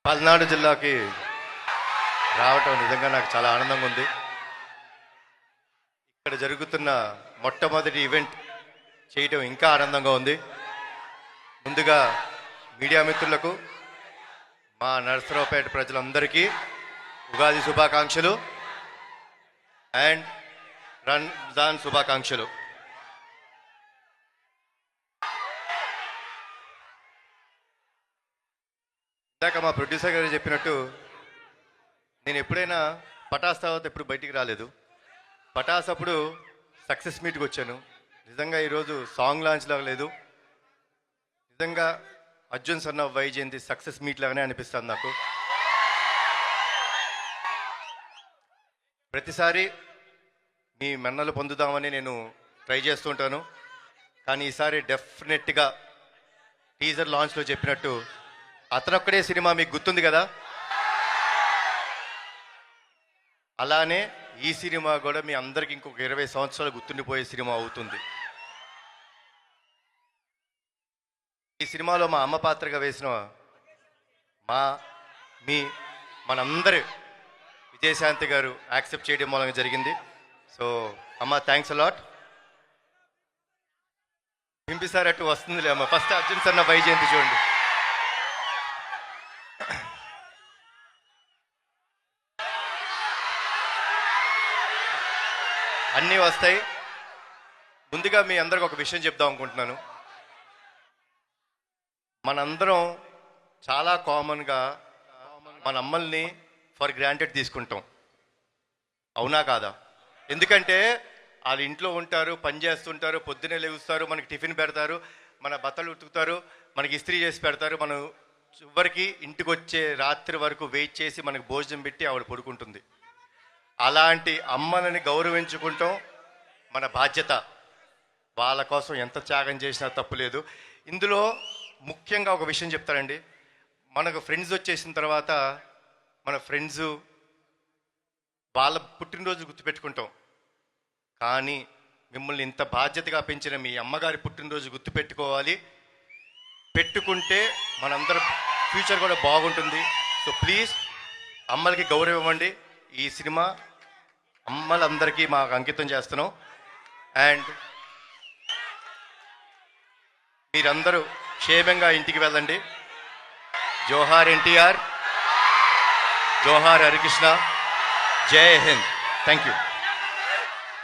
పల్నాడు జిల్లాకి రావటం నిజంగా నాకు చాలా ఆనందంగా ఉంది. ఇక్కడ జరుగుతున్న మొట్టమొదటి ఈవెంట్ చేయటం ఇంకా ఆనందంగా ఉంది. ముందుగా మీడియా మిత్రులకు, మా నరసరావుపేట ప్రజలందరికీ ఉగాది శుభాకాంక్షలు అండ్ రంజాన్ శుభాకాంక్షలు. ఇందాక మా ప్రొడ్యూసర్ గారు చెప్పినట్టు నేను ఎప్పుడైనా పటాస్ తర్వాత ఎప్పుడు బయటికి రాలేదు. పటాస్ అప్పుడు సక్సెస్ మీట్కి వచ్చాను. నిజంగా ఈరోజు సాంగ్ లాంచ్ లాగా లేదు, నిజంగా Arjun son of Vyjayanthi success meet లాగానే అనిపిస్తుంది నాకు. ప్రతిసారి మీ మన్నలు పొందుదామని నేను ట్రై చేస్తుంటాను, కానీ ఈసారి డెఫినెట్గా టీజర్ లాంచ్లో చెప్పినట్టు అతనొక్కడే సినిమా మీకు గుర్తుంది కదా, అలానే ఈ సినిమా కూడా మీ అందరికి ఇంకొక 20 సంవత్సరాలు గుర్తుండిపోయే సినిమా అవుతుంది. ఈ సినిమాలో మా అమ్మ పాత్రగా వేసిన మనందరి విజయశాంతి గారు యాక్సెప్ట్ చేయడం మూలంగా జరిగింది. సో అమ్మ, థ్యాంక్స్ అలాట్. పింపిసారి అటు వస్తుందిలే అమ్మ. ఫస్ట్ అర్జున్ సన్న వైజయంతి చూడండి. అన్నీ వస్తాయి. ముందుగా మీ అందరికి ఒక విషయం చెప్దాం అనుకుంటున్నాను. మనందరం చాలా కామన్గా మన అమ్మల్ని ఫర్ గ్రాంటెడ్ తీసుకుంటాం, అవునా కాదా? ఎందుకంటే వాళ్ళు ఇంట్లో ఉంటారు, పని చేస్తుంటారు, పొద్దున్నే లేగుస్తారు, మనకి టిఫిన్ పెడతారు, మన బట్టలు ఉతుకుతారు, మనకి ఇస్త్రీ చేసి పెడతారు, మనం చివరికి ఇంటికి వచ్చే రాత్రి వరకు వెయిట్ చేసి మనకు భోజనం పెట్టి ఆవిడ పడుకుంటుంది. అలాంటి అమ్మలని గౌరవించుకుంటాం మన బాధ్యత. వాళ్ళ కోసం ఎంత త్యాగం చేసినా తప్పులేదు. ఇందులో ముఖ్యంగా ఒక విషయం చెప్తారండి. మనకు ఫ్రెండ్స్ వచ్చేసిన తర్వాత మన ఫ్రెండ్స్ వాళ్ళ పుట్టినరోజు గుర్తుపెట్టుకుంటాం, కానీ మిమ్మల్ని ఇంత బాధ్యతగా పెంచిన మీ అమ్మగారి పుట్టినరోజు గుర్తుపెట్టుకోవాలి. పెట్టుకుంటే మనందరం ఫ్యూచర్ కూడా బాగుంటుంది. సో ప్లీజ్ అమ్మలకి గౌరవం ఇవ్వండి. ఈ సినిమా అమ్మలందరికీ మాకు అంకితం చేస్తున్నాం. అండ్ మీరందరూ క్షేమంగా ఇంటికి వెళ్ళండి. జోహార్ ఎన్టీఆర్, జోహార్ హరికృష్ణ, జై హింద్. Thank you.